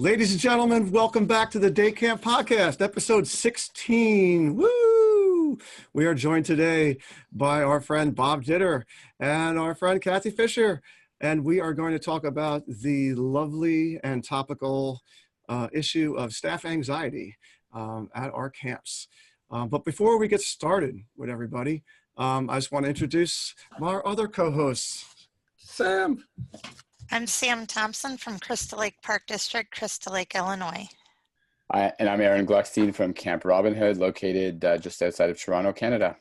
Ladies and gentlemen, welcome back to the Day Camp Podcast, episode 16. Woo! We are joined today by our friend Bob Ditter and our friend Cathi Fischer, and we are going to talk about the lovely and topical issue of staff anxiety at our camps. But before we get started with everybody, I just want to introduce our other co-hosts. Sam. I'm Sam Thompson from Crystal Lake Park District, Crystal Lake, Illinois. And I'm Ehren from Camp Robin Hood, located just outside of Toronto, Canada.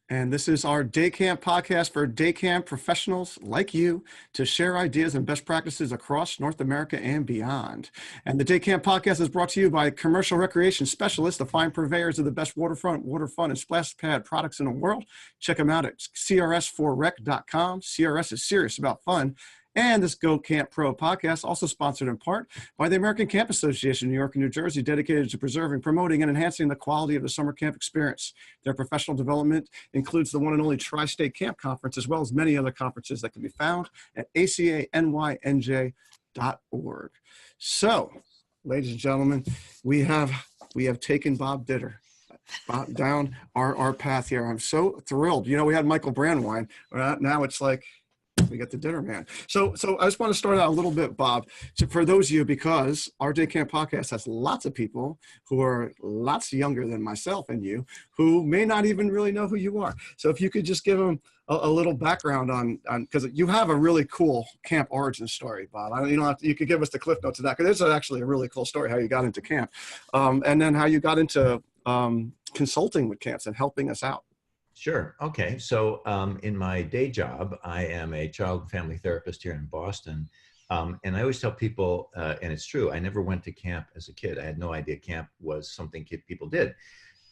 And this is our Day Camp podcast for day camp professionals like you to share ideas and best practices across North America and beyond. And the Day Camp podcast is brought to you by commercial recreation specialists, the fine purveyors of the best waterfront, water fun, and splash pad products in the world. Check them out at crs4rec.com. CRS is serious about fun. And this Go Camp Pro podcast, also sponsored in part by the American Camp Association, New York and New Jersey, dedicated to preserving, promoting, and enhancing the quality of the summer camp experience. Their professional development includes the one and only Tri-State Camp Conference, as well as many other conferences that can be found at acanyNJ.org. So, ladies and gentlemen, we have taken Bob Ditter down our path here. I'm so thrilled. You know, we had Michael Brandwine. Now it's like, we got the Ditter man. So I just want to start out a little bit, Bob, for those of you, because our Day Camp podcast has lots of people who are lots younger than myself and you, who may not even really know who you are. So if you could just give them a little background on because you have a really cool camp origin story, Bob. You could give us the cliff notes of that, because it's actually a really cool story how you got into camp, and then how you got into consulting with camps and helping us out. Sure. Okay. So in my day job, I am a child and family therapist here in Boston. And I always tell people, and it's true, I never went to camp as a kid. I had no idea camp was something people did.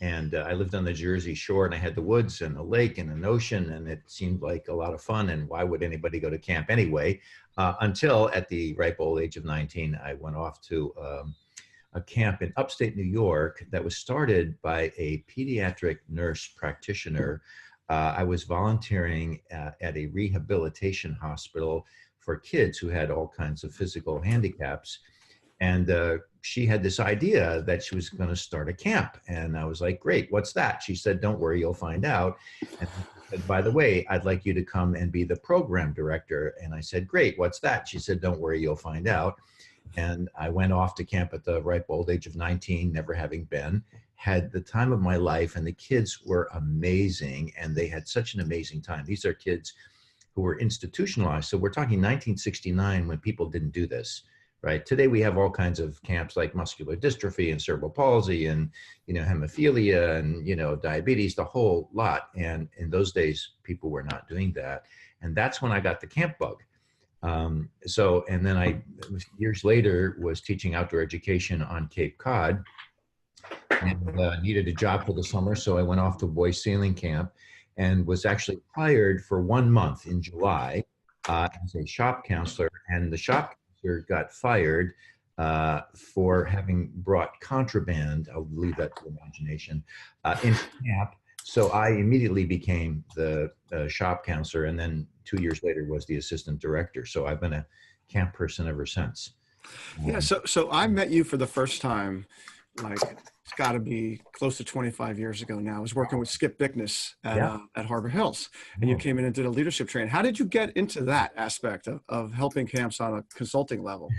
And I lived on the Jersey Shore, and I had the woods and the lake and an ocean, and it seemed like a lot of fun. And why would anybody go to camp anyway? Until at the ripe old age of 19, I went off to a camp in upstate New York that was started by a pediatric nurse practitioner. I was volunteering at a rehabilitation hospital for kids who had all kinds of physical handicaps. And she had this idea that she was going to start a camp. And I was like, great, what's that? She said, don't worry, you'll find out. And I said, by the way, I'd like you to come and be the program director. And I said, great, what's that? She said, don't worry, you'll find out. And I went off to camp at the ripe old age of 19, never having been, had the time of my life, and the kids were amazing, and they had such an amazing time. These are kids who were institutionalized. So we're talking 1969 when people didn't do this, right? Today we have all kinds of camps like muscular dystrophy and cerebral palsy and, hemophilia and, diabetes, the whole lot. And in those days, people were not doing that. And that's when I got the camp bug. And then I, years later, was teaching outdoor education on Cape Cod and needed a job for the summer. So I went off to boys sailing camp and was actually hired for 1 month in July as a shop counselor. And the shop counselor got fired for having brought contraband, I'll leave that to imagination, into camp. So I immediately became the shop counselor, and then 2 years later was the assistant director. So I've been a camp person ever since. Yeah. So I met you for the first time, like it's got to be close to 25 years ago now. I was working with Skip Bickness at Harbor Hills, and you came in and did a leadership training. How did you get into that aspect of helping camps on a consulting level?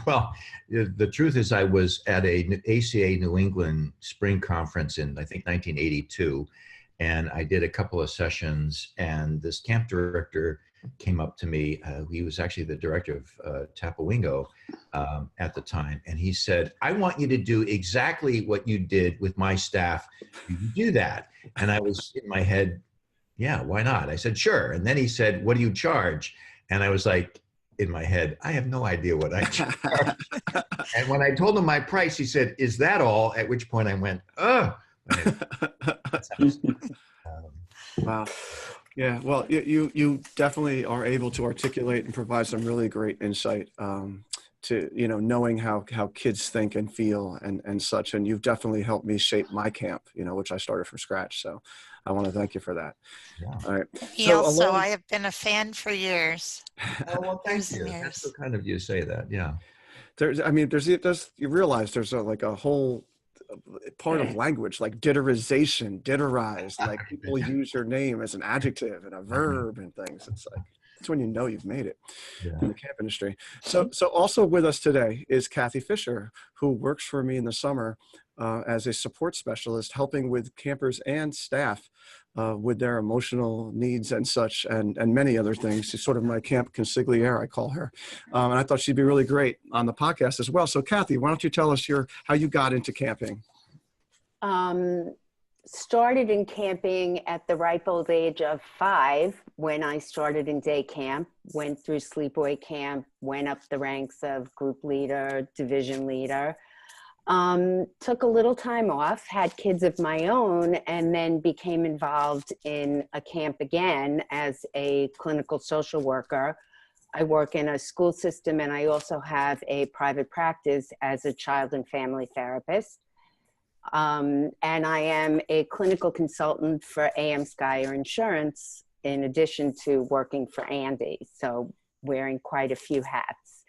Well, the truth is I was at a ACA New England spring conference in, I think, 1982. And I did a couple of sessions, and this camp director came up to me. He was actually the director of Tapawingo at the time. And he said, I want you to do exactly what you did with my staff. Do you do that? And I was in my head, yeah, why not? I said, sure. And then he said, what do you charge? And I was like, in my head, I have no idea what I charge. And when I told him my price, he said, is that all? At which point I went, oh. Wow. Yeah. Well, you definitely are able to articulate and provide some really great insight to, knowing how kids think and feel and such. And you've definitely helped me shape my camp, which I started from scratch. So I want to thank you for that. Yeah. All right. I have been a fan for years. Oh, well, thank you. That's so kind of you to say that. Yeah. you realize there's like a whole part of language, like ditterization, ditterized, like people use your name as an adjective and a verb and things. It's like, that's when you know you've made it in the camp industry. So also with us today is Cathi Fischer, who works for me in the summer as a support specialist, helping with campers and staff with their emotional needs and such, and many other things. She's sort of my camp consigliere, I call her. And I thought she'd be really great on the podcast as well. So Cathi, why don't you tell us how you got into camping? Started in camping at the ripe old age of 5 when I started in day camp, went through sleepaway camp, went up the ranks of group leader, division leader. Took a little time off, had kids of my own, and then became involved in a camp again as a clinical social worker. I work in a school system, and I also have a private practice as a child and family therapist. And I am a clinical consultant for AM Skyer Insurance, in addition to working for Andy. So wearing quite a few hats.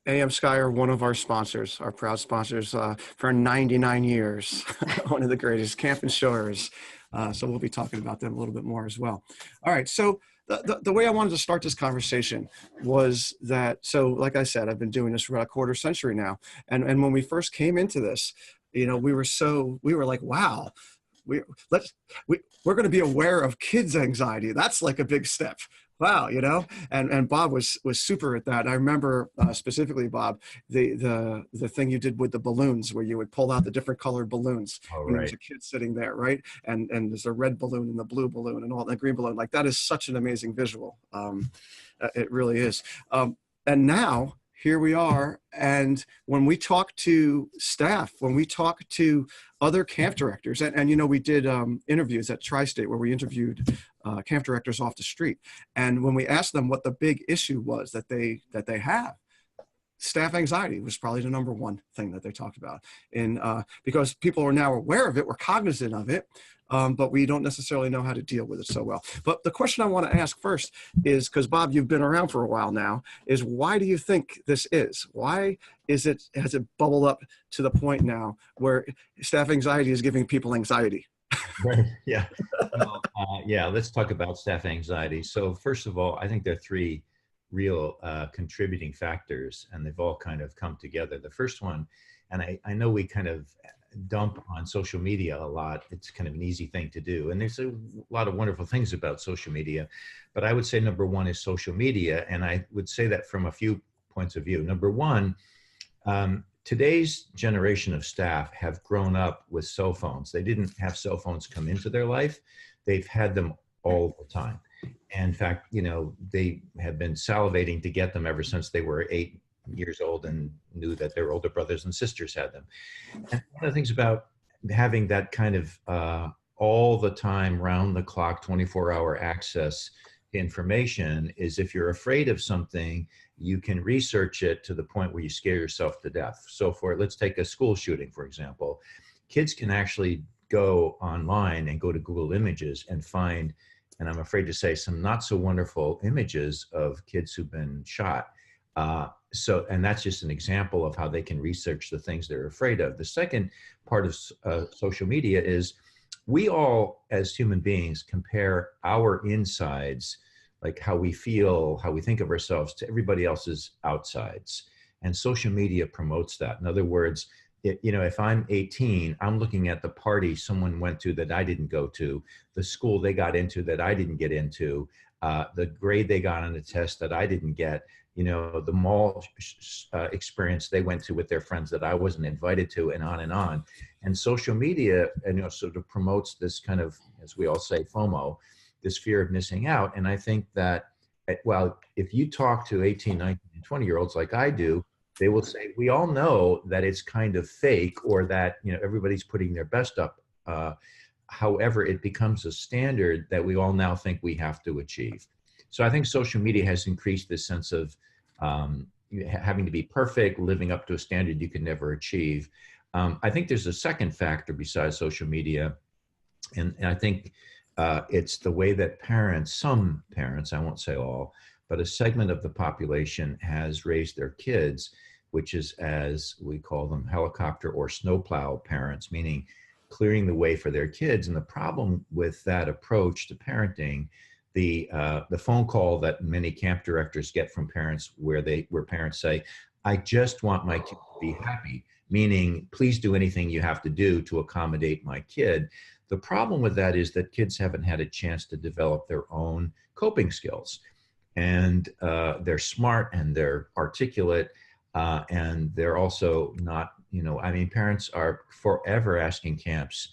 AM Skyer, one of our sponsors, our proud sponsors for 99 years, one of the greatest camp insurers. So we'll be talking about them a little bit more as well. All right. So the way I wanted to start this conversation was that, so like I said, I've been doing this for about a quarter century now. And when we first came into this, you know, we were like, wow, we're going to be aware of kids' anxiety. That's like a big step. Wow, you know, and Bob was super at that. I remember specifically, Bob, the thing you did with the balloons, where you would pull out the different colored balloons. Oh, and right. there's a kid sitting there, right? And there's a red balloon and the blue balloon and all that green balloon. Like, that is such an amazing visual. It really is. And now here we are. And when we talk to staff, when we talk to other camp directors, and you know, we did interviews at Tri-State where we interviewed camp directors off the street. And when we asked them what the big issue was that they have, staff anxiety was probably the number one thing that they talked about. And because people are now aware of it, we're cognizant of it, but we don't necessarily know how to deal with it so well. But the question I want to ask first is, because Bob, you've been around for a while now, is why do you think this is? Why has it bubbled up to the point now where staff anxiety is giving people anxiety? Right. Yeah. Well, yeah. Let's talk about staff anxiety. So first of all, I think there are 3 real contributing factors, and they've all kind of come together. The first one, and I know we kind of dump on social media a lot. It's kind of an easy thing to do. And there's a lot of wonderful things about social media, but I would say number one is social media. And I would say that from a few points of view. Number one, today's generation of staff have grown up with cell phones. They didn't have cell phones come into their life. They've had them all the time. And in fact, you know, they have been salivating to get them ever since they were 8 years old and knew that their older brothers and sisters had them. And one of the things about having that kind of all the time, round the clock, 24-hour access to information is, if you're afraid of something, you can research it to the point where you scare yourself to death. So let's take a school shooting, for example. Kids can actually go online and go to Google Images and find, and I'm afraid to say, some not so wonderful images of kids who've been shot. And that's just an example of how they can research the things they're afraid of. The second part of social media is, we all, as human beings, compare our insides, like how we feel, how we think of ourselves, to everybody else's outsides. And social media promotes that. In other words, if I'm 18, I'm looking at the party someone went to that I didn't go to, the school they got into that I didn't get into, the grade they got on a test that I didn't get, the mall experience they went to with their friends that I wasn't invited to, and on and on. And social media, sort of promotes this kind of, as we all say, FOMO, this fear of missing out. And I think that, well, if you talk to 18, 19, and 20-year-olds like I do, they will say, we all know that it's kind of fake, or that, everybody's putting their best up. However, it becomes a standard that we all now think we have to achieve. So I think social media has increased this sense of having to be perfect, living up to a standard you can never achieve. I think there's a second factor besides social media, and I think it's the way that some parents, I won't say all, but a segment of the population has raised their kids. which is, as we call them, helicopter or snowplow parents, meaning clearing the way for their kids. And the problem with that approach to parenting, the phone call that many camp directors get from parents where parents say, I just want my kid to be happy, meaning please do anything you have to do to accommodate my kid. The problem with that is that kids haven't had a chance to develop their own coping skills. And they're smart and they're articulate, and they're also not, parents are forever asking camps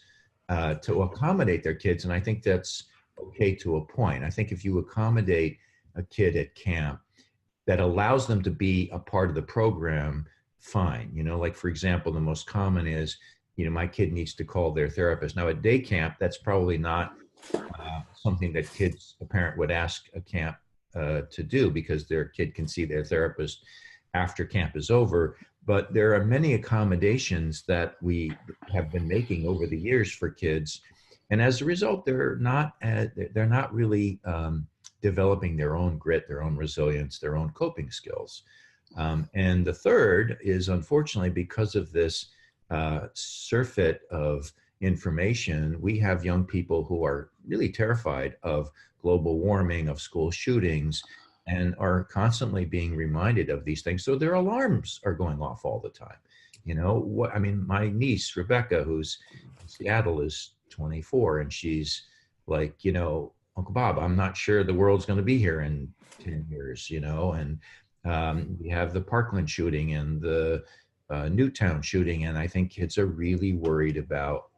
to accommodate their kids. And I think that's okay to a point. I think if you accommodate a kid at camp, that allows them to be a part of the program, fine. Like for example, the most common is, my kid needs to call their therapist. Now at day camp, that's probably not something that a parent would ask a camp to do, because their kid can see their therapist after camp is over. But there are many accommodations that we have been making over the years for kids. And as a result, they're not really developing their own grit, their own resilience, their own coping skills. And the third is, unfortunately, because of this surfeit of information, we have young people who are really terrified of global warming, of school shootings, and are constantly being reminded of these things. So their alarms are going off all the time. My niece, Rebecca, who's in Seattle, is 24, and she's like, Uncle Bob, I'm not sure the world's going to be here in 10 years, and we have the Parkland shooting and the Newtown shooting. And I think kids are really worried about,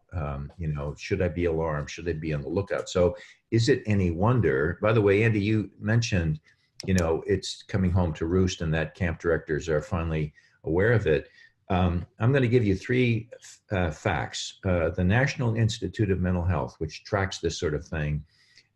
should I be alarmed? Should I be on the lookout? So is it any wonder, by the way, Andy, you mentioned, it's coming home to roost and that camp directors are finally aware of it. I'm going to give you three facts. The National Institute of Mental Health, which tracks this sort of thing,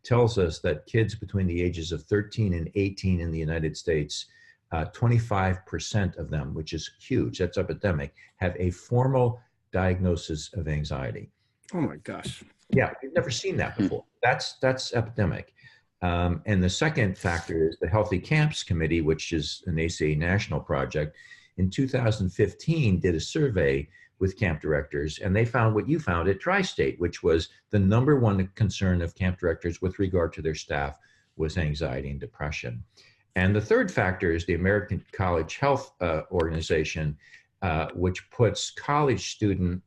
tells us that kids between the ages of 13 and 18 in the United States, 25% of them, which is huge, that's epidemic, have a formal diagnosis of anxiety. Oh my gosh. Yeah, we've never seen that before. That's epidemic. And the second factor is the Healthy Camps Committee, which is an ACA national project, in 2015 did a survey with camp directors, and they found what you found at Tri-State, which was the number one concern of camp directors with regard to their staff was anxiety and depression. And the third factor is the American College Health Organization, which puts college student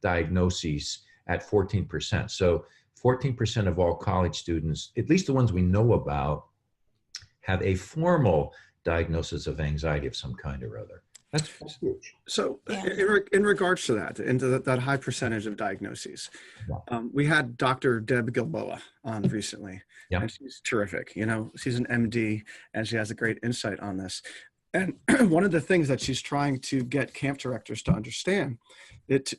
diagnoses at 14%. So 14% of all college students, at least the ones we know about, have a formal diagnosis of anxiety of some kind or other. That's huge. So Yeah. in regards to that, into that high percentage of diagnoses, we had Dr. Deb Gilboa on recently, and she's terrific. She's an MD and she has a great insight on this. And one of the things that she's trying to get camp directors to understand,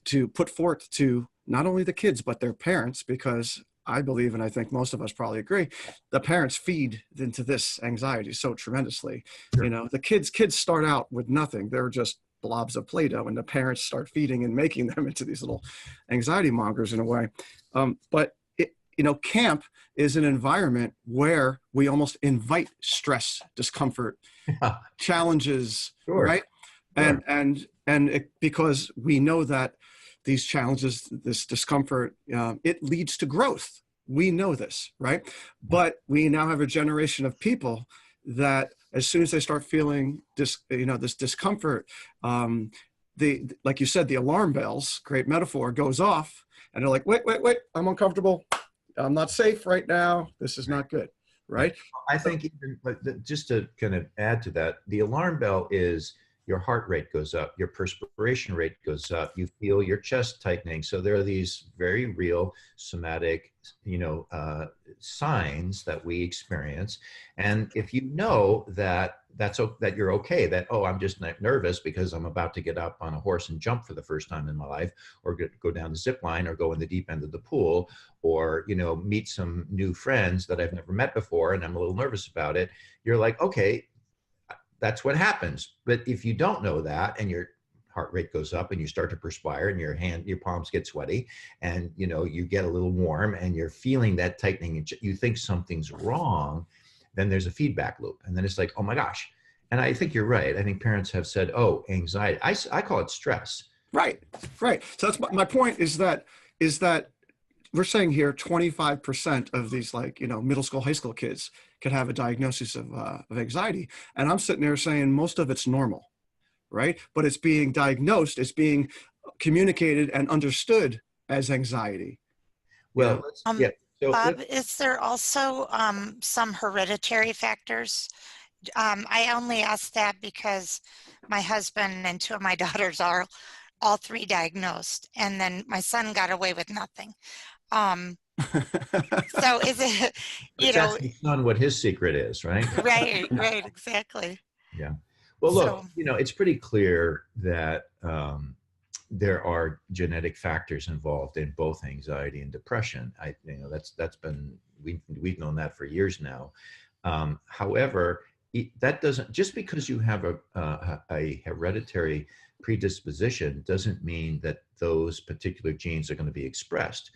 to put forth to not only the kids, but their parents, because I believe, and I think most of us probably agree, the parents feed into this anxiety so tremendously. Sure. The kids start out with nothing. They're just blobs of Play-Doh, and the parents start feeding and making them into these little anxiety mongers in a way. But camp is an environment where we almost invite stress, discomfort, challenges, sure. Right? Sure. And because we know that these challenges, this discomfort, it leads to growth. We know this, right? But we now have a generation of people that as soon as they start feeling this discomfort, like you said, the alarm bells, great metaphor, goes off, and they're like, wait, I'm uncomfortable. I'm not safe right now. This is not good, right? I think just to kind of add to that, the alarm bell is your heart rate goes up, your perspiration rate goes up, you feel your chest tightening. So there are these very real somatic, signs that we experience. And if you know that you're okay, that, I'm just nervous because I'm about to get up on a horse and jump for the first time in my life, or go down the zip line, or go in the deep end of the pool, or, meet some new friends that I've never met before, and I'm a little nervous about it. You're like, okay, that's what happens. But if you don't know that, and your heart rate goes up and you start to perspire and your palms get sweaty, and you get a little warm and you're feeling that tightening and you think something's wrong, then there's a feedback loop. And then it's like, oh my gosh. And I think you're right. I think parents have said, oh, anxiety. I call it stress. Right, right. So that's my point is that we're saying here 25% of these, like, middle school, high school kids could have a diagnosis of anxiety. And I'm sitting there saying most of it's normal, right? But it's being diagnosed, it's being communicated and understood as anxiety. Well, yeah. So Bob, is there also some hereditary factors? I only ask that because my husband and two of my daughters are all three diagnosed, and then my son got away with nothing. So is it, let's ask your son what his secret is, right? right, exactly. Yeah. Well, look, So, it's pretty clear that there are genetic factors involved in both anxiety and depression. That's been, we've known that for years now. However, that doesn't, just because you have a hereditary predisposition doesn't mean that those particular genes are going to be expressed.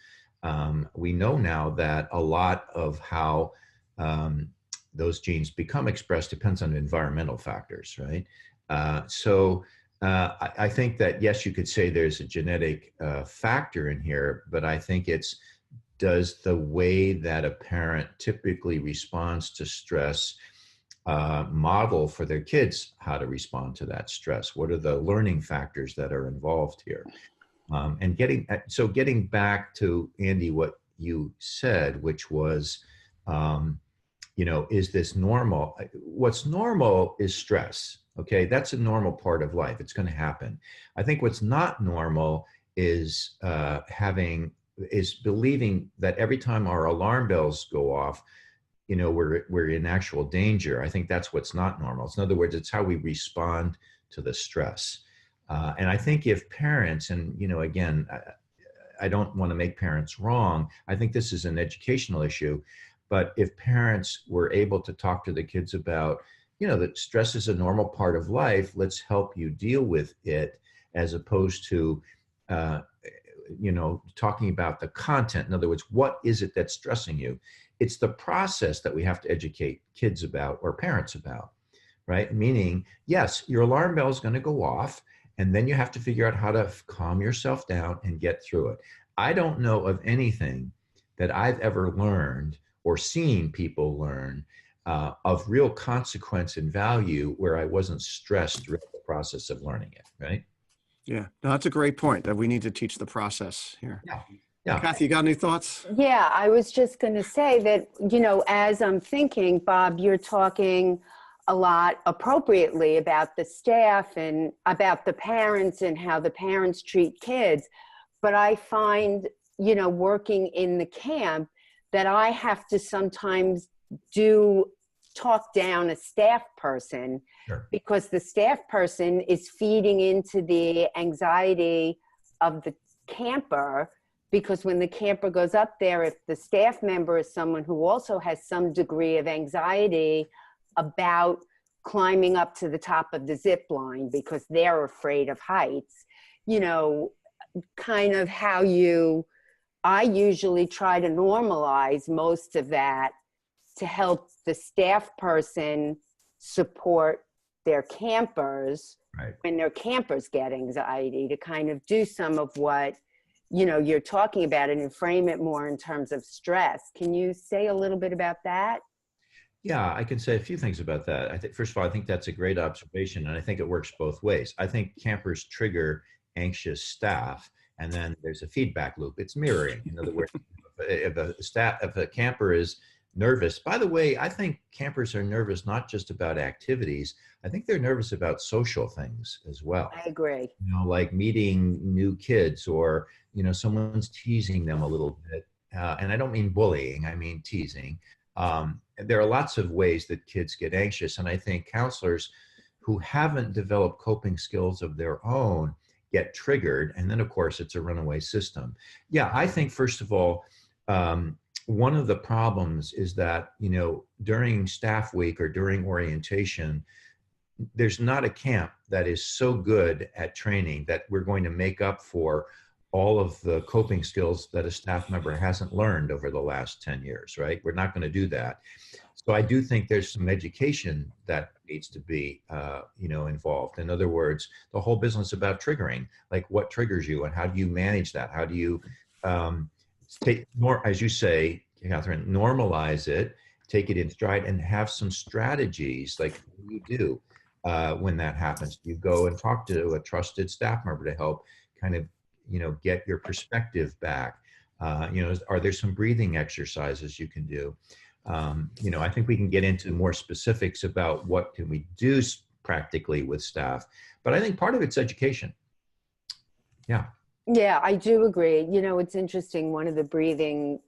We know now that a lot of how those genes become expressed depends on environmental factors, right? I think that, yes, you could say there's a genetic factor in here, but I think does the way that a parent typically responds to stress model for their kids how to respond to that stress? What are the learning factors that are involved here? And getting back to, Andy, what you said, which was, is this normal? What's normal is stress. Okay, that's a normal part of life. It's going to happen. I think what's not normal is believing that every time our alarm bells go off, we're in actual danger. I think that's what's not normal. In other words, it's how we respond to the stress. And I think if parents, and again, I don't want to make parents wrong. I think this is an educational issue. But if parents were able to talk to the kids about, that stress is a normal part of life, let's help you deal with it, as opposed to, talking about the content. In other words, what is it that's stressing you? It's the process that we have to educate kids about, or parents about, right? Meaning, yes, your alarm bell is going to go off, and then you have to figure out how to calm yourself down and get through it. I don't know of anything that I've ever learned or seen people learn of real consequence and value where I wasn't stressed through the process of learning it, right? Yeah, no, that's a great point, that we need to teach the process here. Yeah. Cathi, you got any thoughts? Yeah, I was just going to say that, as I'm thinking, Bob, you're talking a lot appropriately about the staff and about the parents and how the parents treat kids. But I find, working in the camp, that I have to sometimes talk down a staff person. Sure. Because the staff person is feeding into the anxiety of the camper. Because when the camper goes up there, if the staff member is someone who also has some degree of anxiety about climbing up to the top of the zip line because they're afraid of heights, kind of how I usually try to normalize most of that to help the staff person support their campers, right, when their campers get anxiety, to kind of do some of what you're talking about it and frame it more in terms of stress. Can you say a little bit about that? Yeah, I can say a few things about that. I think, first of all, I think that's a great observation, and I think it works both ways. I think campers trigger anxious staff, and then there's a feedback loop. It's mirroring. In other words, if a camper is nervous, by the way, I think campers are nervous not just about activities. I think they're nervous about social things as well. I agree. Like meeting new kids, or someone's teasing them a little bit. And I don't mean bullying, I mean teasing. There are lots of ways that kids get anxious. And I think counselors who haven't developed coping skills of their own get triggered. And then, of course, it's a runaway system. Yeah, I think, first of all, one of the problems is that, during staff week or during orientation, there's not a camp that is so good at training that we're going to make up for all of the coping skills that a staff member hasn't learned over the last 10 years, right? We're not going to do that. So I do think there's some education that needs to be, involved. In other words, the whole business about triggering, like what triggers you and how do you manage that? How do you take more, as you say, Catherine, normalize it, take it in stride, and have some strategies. Like, what do you do when that happens? You go and talk to a trusted staff member to help kind of, get your perspective back. Are there some breathing exercises you can do? I think we can get into more specifics about what can we do practically with staff, but I think part of it's education. Yeah. Yeah, I do agree. It's interesting. One of the breathing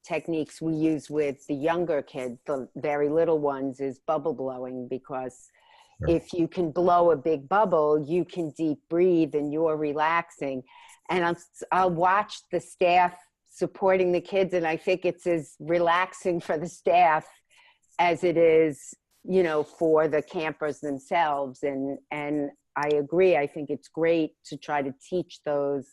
techniques we use with the younger kids, the very little ones, is bubble blowing, because Sure. if you can blow a big bubble, you can deep breathe and you're relaxing. And I'll watch the staff supporting the kids, and I think it's as relaxing for the staff as it is, for the campers themselves. And I agree. I think it's great to try to teach those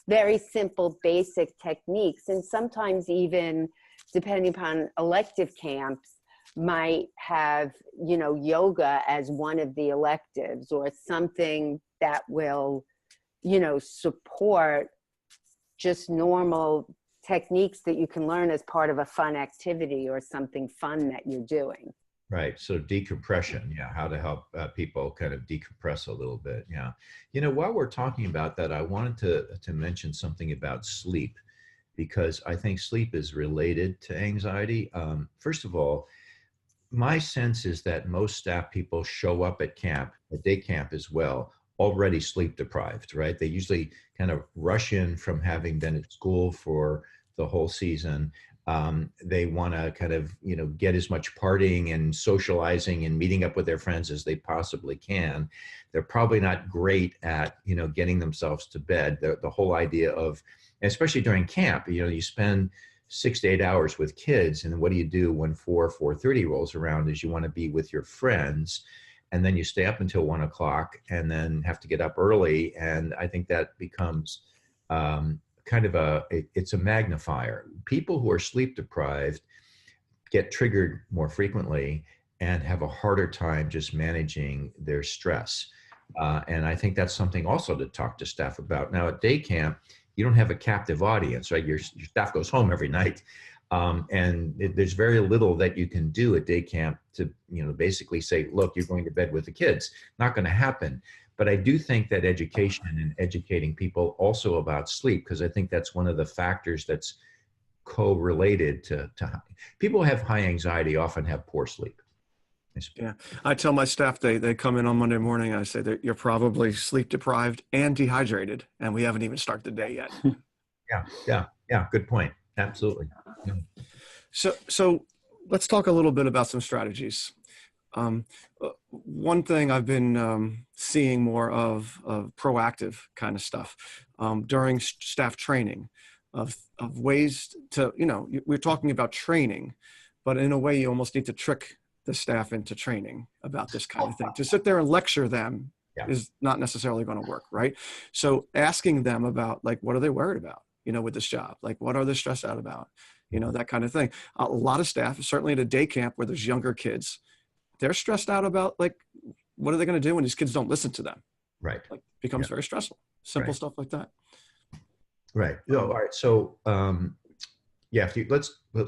very simple, basic techniques. And sometimes even, depending upon elective camps, might have, yoga as one of the electives, or something that will, support just normal techniques that you can learn as part of a fun activity or something fun that you're doing. Right. So decompression, yeah, how to help people kind of decompress a little bit. Yeah. While we're talking about that, I wanted to mention something about sleep, because I think sleep is related to anxiety. First of all, my sense is that most staff people show up at day camp as well, already sleep deprived, right? They usually kind of rush in from having been at school for the whole season. They want to kind of, get as much partying and socializing and meeting up with their friends as they possibly can. They're probably not great at, getting themselves to bed. The whole idea of, especially during camp, you spend 6 to 8 hours with kids, and what do you do when 4:30 rolls around? Is you want to be with your friends, and then you stay up until 1 o'clock and then have to get up early. And I think that becomes kind of it's a magnifier. People who are sleep deprived get triggered more frequently and have a harder time just managing their stress. And I think that's something also to talk to staff about. Now at day camp, you don't have a captive audience, right? Your staff goes home every night. There's very little that you can do at day camp to, basically say, look, you're going to bed with the kids. Not going to happen. But I do think that education and educating people also about sleep, because I think that's one of the factors that's co-related to people who have high anxiety often have poor sleep. Yeah, I tell my staff, they come in on Monday morning, I say that you're probably sleep deprived and dehydrated, and we haven't even started the day yet. Yeah. Good point. Absolutely. Yeah. So let's talk a little bit about some strategies. One thing I've been seeing more of proactive kind of stuff during staff training of ways to, we're talking about training, but in a way you almost need to trick the staff into training about this kind of thing. To sit there and lecture them is not necessarily going to work, right? So asking them about, like, what are they worried about, with this job? Like, what are they stressed out about? That kind of thing. A lot of staff, certainly at a day camp where there's younger kids, they're stressed out about, like, what are they going to do when these kids don't listen to them? Right. Like, becomes very stressful. Simple stuff like that. Right. All right. So,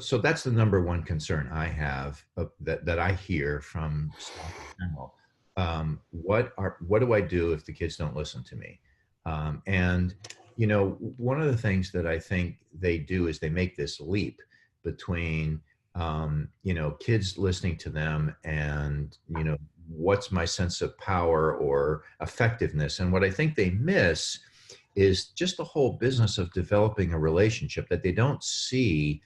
so that's the number one concern I have that I hear from staff in general. What do I do if the kids don't listen to me? And one of the things that I think they do is they make this leap between kids listening to them and what's my sense of power or effectiveness. And what I think they miss is just the whole business of developing a relationship, that they don't see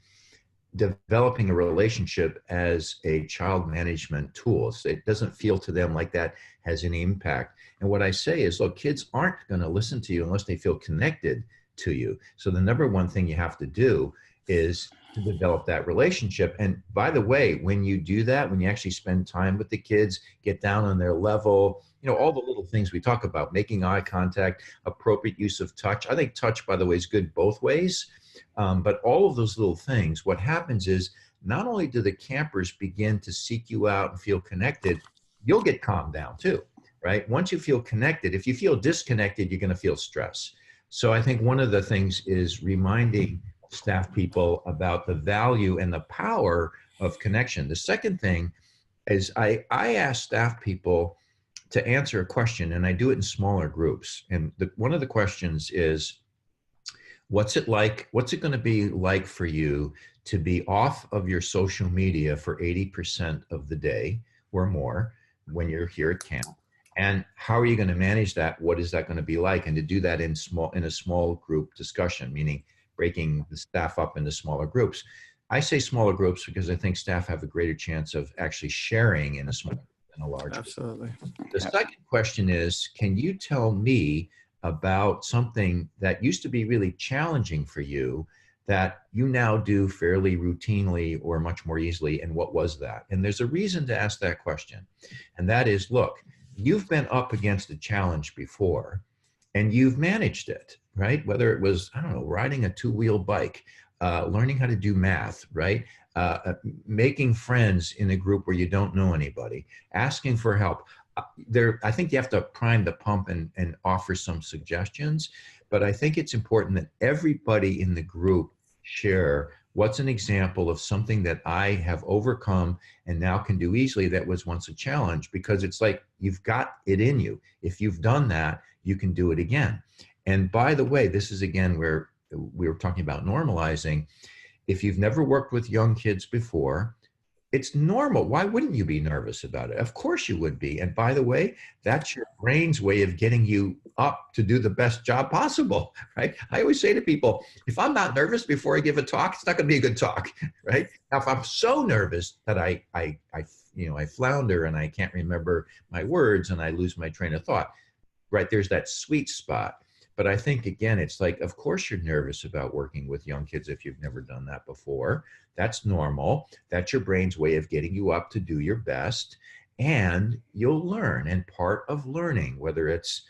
developing a relationship as a child management tool. So it doesn't feel to them like that has any impact. And what I say is, look, kids aren't going to listen to you unless they feel connected to you. So the number one thing you have to do is to develop that relationship. And by the way, when you do that, when you actually spend time with the kids, get down on their level, all the little things we talk about, making eye contact, appropriate use of touch. I think touch, by the way, is good both ways. But all of those little things, what happens is not only do the campers begin to seek you out and feel connected, you'll get calmed down too, right? Once you feel connected, if you feel disconnected, you're going to feel stress. So I think one of the things is reminding staff people about the value and the power of connection. The second thing is I ask staff people to answer a question, and I do it in smaller groups. And one of the questions is, what's it going to be like for you to be off of your social media for 80% of the day or more when you're here at camp? And how are you going to manage that? What is that going to be like? And to do that in a small group discussion, meaning breaking the staff up into smaller groups. I say smaller groups because I think staff have a greater chance of actually sharing in a small than a large. Absolutely. The second question is, can you tell me about something that used to be really challenging for you that you now do fairly routinely or much more easily, and what was that? And there's a reason to ask that question, and that is, look, you've been up against a challenge before and you've managed it, right? Whether it was, I don't know, riding a two-wheel bike, learning how to do math, right? Making friends in a group where you don't know anybody, asking for help. I think you have to prime the pump and offer some suggestions, but I think it's important that everybody in the group share what's an example of something that I have overcome and now can do easily that was once a challenge, because it's like you've got it in you. If you've done that, you can do it again. And by the way, this is again where we were talking about normalizing. If you've never worked with young kids before, it's normal. Why wouldn't you be nervous about it? Of course you would be. And by the way, that's your brain's way of getting you up to do the best job possible, right? I always say to people, if I'm not nervous before I give a talk, it's not going to be a good talk, right? Now, if I'm so nervous that I flounder and I can't remember my words and I lose my train of thought, right? There's that sweet spot. But I think, again, it's like, of course you're nervous about working with young kids if you've never done that before. That's normal. That's your brain's way of getting you up to do your best. And you'll learn. And part of learning, whether it's,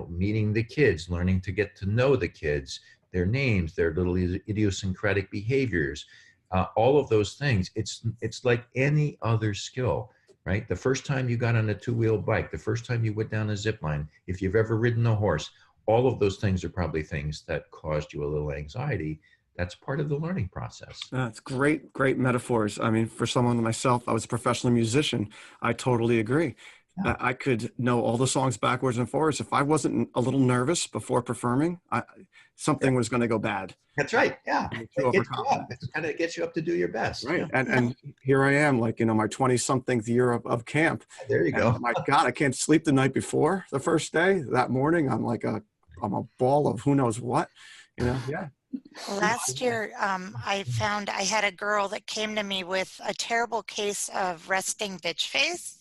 meeting the kids, learning to get to know the kids, their names, their little idiosyncratic behaviors, all of those things, it's like any other skill, right? The first time you got on a two-wheel bike, the first time you went down a zip line, if you've ever ridden a horse, all of those things are probably things that caused you a little anxiety. That's part of the learning process. That's great metaphors. I mean, for someone like myself, I was a professional musician. I totally agree. Yeah. I could know all the songs backwards and forwards. If I wasn't a little nervous before performing, something was going to go bad. That's right. Yeah. Too It gets you overconfident. up. It kind of gets you up to do your best. Right. Yeah. And here I am, like, my 20-something year of camp. There you go. And my God, I can't sleep the night before the first day. That morning, I'm a ball of who knows what, Yeah. Last year, I found I had a girl that came to me with a terrible case of resting bitch face.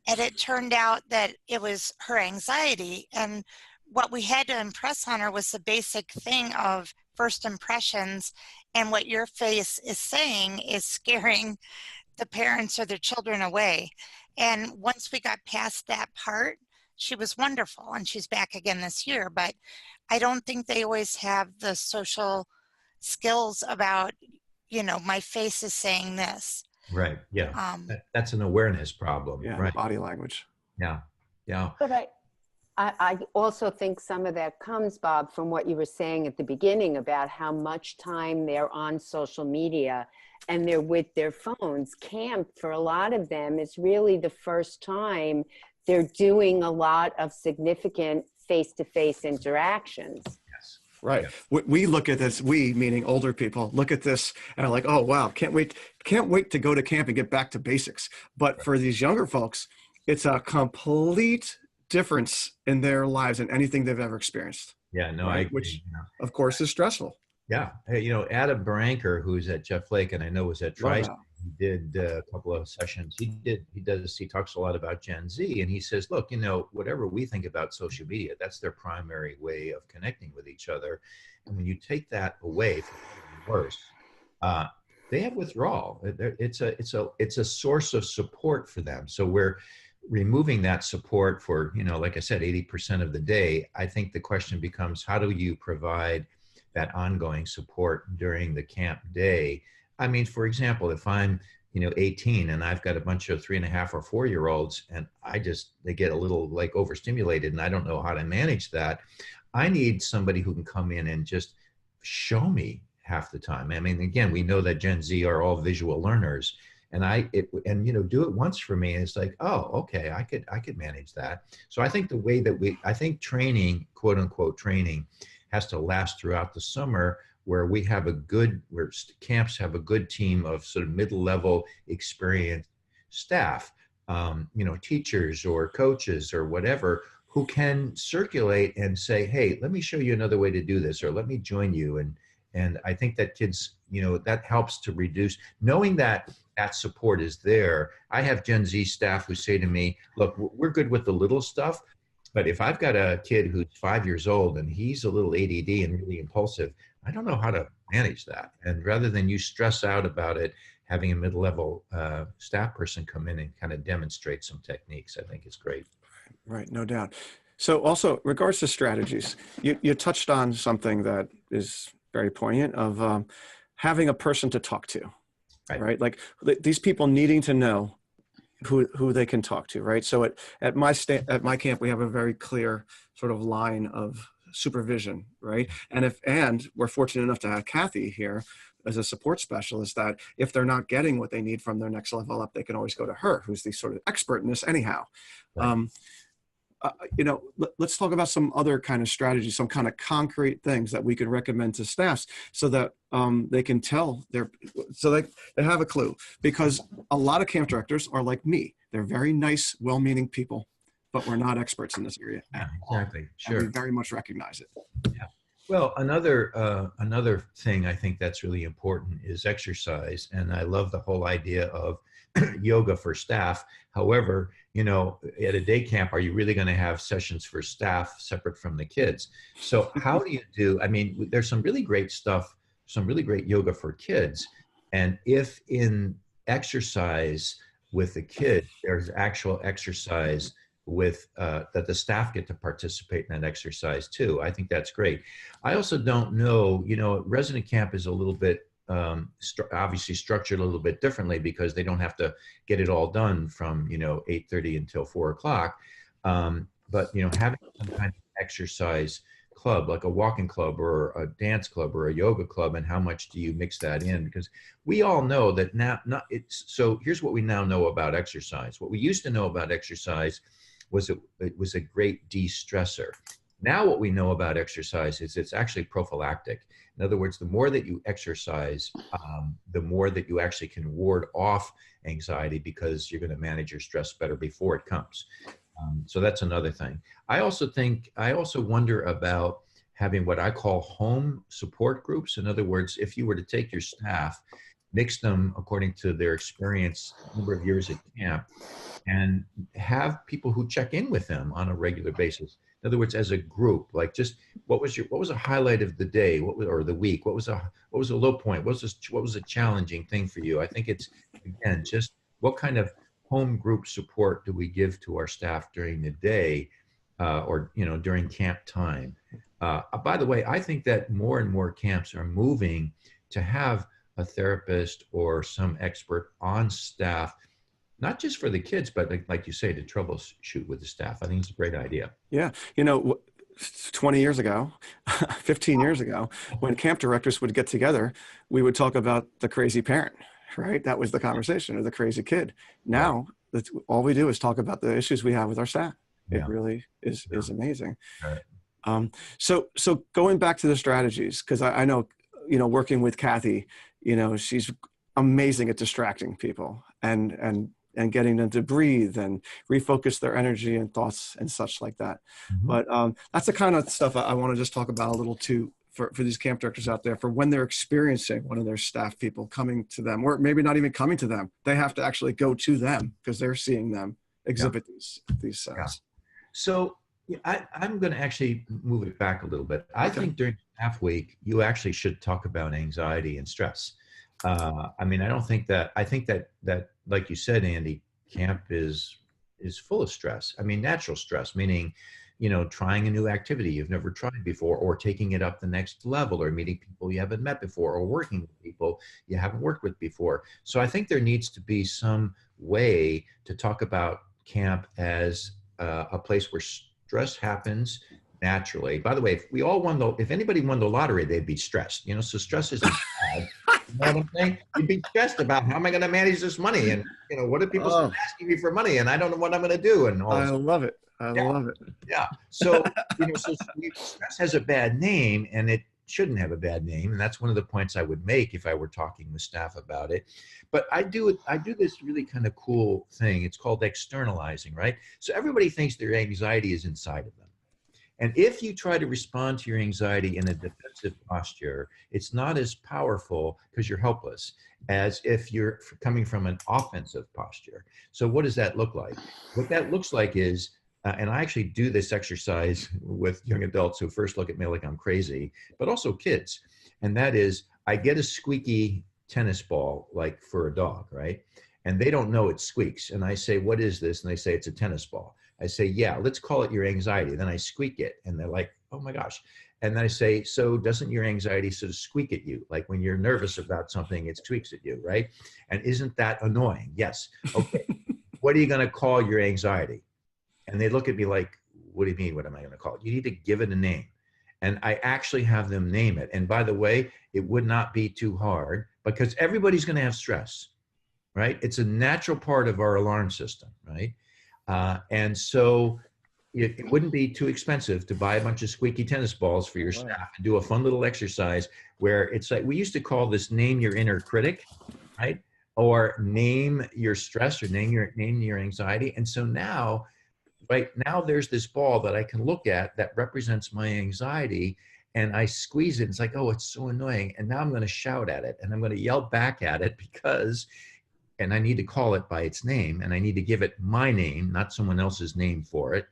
And it turned out that it was her anxiety. And what we had to impress on her was the basic thing of first impressions. And what your face is saying is scaring the parents or their children away. And once we got past that part, she was wonderful, and she's back again this year. But I don't think they always have the social skills about, my face is saying this. Right. Yeah. That's an awareness problem. Yeah. Right. Body language. Yeah. Yeah. But I also think some of that comes, Bob, from what you were saying at the beginning about how much time they're on social media and they're with their phones. Camp, for a lot of them, is really the first time they're doing a lot of significant face-to-face interactions. Yes. Right. Yeah. We look at this, we meaning older people, look at this and are like, oh, wow, can't wait to go to camp and get back to basics. But for these younger folks, it's a complete difference in their lives and anything they've ever experienced. Yeah. No, Right? I agree. Which, of course, is stressful. Yeah. Hey, Adam Branker, who's at Jeff Lake, and I know was at Love Tri, that. he did a couple of sessions. He talks a lot about Gen Z, and he says, look, whatever we think about social media, that's their primary way of connecting with each other. And when you take that away from worse, they have withdrawal. It's a source of support for them. So we're removing that support for, like I said, 80% of the day. I think the question becomes, how do you provide that ongoing support during the camp day? I mean, for example, if I'm, 18, and I've got a bunch of 3.5 or 4-year-olds, and they get a little like overstimulated, and I don't know how to manage that. I need somebody who can come in and just show me half the time. I mean, again, we know that Gen Z are all visual learners, and do it once for me, and it's like, oh, okay, I could manage that. So I think the way that I think training, quote unquote training, has to last throughout the summer, where camps have a good team of sort of middle-level experienced staff, teachers or coaches or whatever, who can circulate and say, hey, let me show you another way to do this, or let me join you. And I think that kids, that helps to reduce, knowing that support is there. I have Gen Z staff who say to me, look, we're good with the little stuff, but if I've got a kid who's 5 years old and he's a little ADD and really impulsive, I don't know how to manage that. And rather than you stress out about it, having a mid-level staff person come in and kind of demonstrate some techniques, I think is great. Right, no doubt. So also, regards to strategies, you touched on something that is very poignant of having a person to talk to, right? Like these people needing to know who they can talk to, right? So at my camp, we have a very clear sort of line of supervision, right? And we're fortunate enough to have Cathi here as a support specialist, that if they're not getting what they need from their next level up, they can always go to her, who's the sort of expert in this anyhow. Right. Let's talk about some other kind of strategies, some kind of concrete things that we could recommend to staffs so that they can they have a clue, because a lot of camp directors are like me. They're very nice, well-meaning people, but we're not experts in this area. Yeah, exactly. Sure. And we very much recognize it. Yeah. Well, another thing I think that's really important is exercise. And I love the whole idea of yoga for staff. However, at a day camp, are you really going to have sessions for staff separate from the kids? So how do you there's some really great stuff, some really great yoga for kids. And if in exercise with the kids, there's actual exercise with that the staff get to participate in that exercise too, I think that's great. I also don't know, resident camp is a little bit obviously structured a little bit differently, because they don't have to get it all done from 8:30 until 4 o'clock. But having some kind of exercise club, like a walking club or a dance club or a yoga club, and how much do you mix that in? Because we all know that so here's what we now know about exercise. What we used to know about exercise was it was a great de-stressor. Now what we know about exercise is it's actually prophylactic. In other words, the more that you exercise, the more that you actually can ward off anxiety, because you're going to manage your stress better before it comes. So that's another thing. I also wonder about having what I call home support groups. In other words, if you were to take your staff, mix them according to their experience, number of years at camp, and have people who check in with them on a regular basis. In other words, as a group, like just what was a highlight of the day, or the week? What was a low point? What was a challenging thing for you? I think it's, again, just what kind of home group support do we give to our staff during the day, or during camp time? By the way, I think that more and more camps are moving to have a therapist or some expert on staff, not just for the kids, but like you say, to troubleshoot with the staff. I think it's a great idea. Yeah. 20 years ago, 15 years ago, when camp directors would get together, we would talk about the crazy parent, right? That was the conversation, or the crazy kid. Now, that's all we do is talk about the issues we have with our staff. Yeah. It really is amazing. Right. So going back to the strategies, because I know, working with Cathi, she's amazing at distracting people and getting them to breathe and refocus their energy and thoughts and such like that. Mm-hmm. But that's the kind of stuff I want to just talk about a little too, for these camp directors out there, for when they're experiencing one of their staff people coming to them, or maybe not even coming to them. They have to actually go to them because they're seeing them exhibit these signs. Yeah. So I'm going to actually move it back a little bit. I think during staff week, you actually should talk about anxiety and stress. I think that, like you said, Andy, camp is is full of stress. I mean, natural stress, meaning, trying a new activity you've never tried before, or taking it up the next level, or meeting people you haven't met before, or working with people you haven't worked with before. So I think there needs to be some way to talk about camp as a place where stress happens naturally. By the way, if anybody won the lottery, they'd be stressed, so stress isn't bad. You know what I'm saying? You'd be stressed about, how am I going to manage this money? And, what are people asking me for money? And I don't know what I'm going to do. And all I love it. I love it. Yeah. So, stress has a bad name, and it shouldn't have a bad name. And that's one of the points I would make if I were talking with staff about it. But I do this really kind of cool thing. It's called externalizing, right? So everybody thinks their anxiety is inside of them. And if you try to respond to your anxiety in a defensive posture, it's not as powerful, because you're helpless, as if you're coming from an offensive posture. So what does that look like? What that looks like is, and I actually do this exercise with young adults who first look at me like I'm crazy, but also kids. And that is, I get a squeaky tennis ball, like for a dog, right? And they don't know it squeaks. And I say, what is this? And they say, it's a tennis ball. I say, yeah, let's call it your anxiety. Then I squeak it. And they're like, oh my gosh. And then I say, so doesn't your anxiety sort of squeak at you? Like when you're nervous about something, it squeaks at you, right? And isn't that annoying? Yes. Okay. What are you going to call your anxiety? And they look at me like, what do you mean? What am I going to call it? You need to give it a name. And I actually have them name it. And by the way, it would not be too hard, because everybody's going to have stress, right? It's a natural part of our alarm system, right? And so it wouldn't be too expensive to buy a bunch of squeaky tennis balls for your staff and do a fun little exercise where it's like, we used to call this name your inner critic, right? Or name your stress, or name your anxiety. And so now, right now, there's this ball that I can look at that represents my anxiety, and I squeeze it. It's like, oh, it's so annoying. And now I'm going to shout at it, and I'm going to yell back at it, and I need to call it by its name, and I need to give it my name, not someone else's name for it.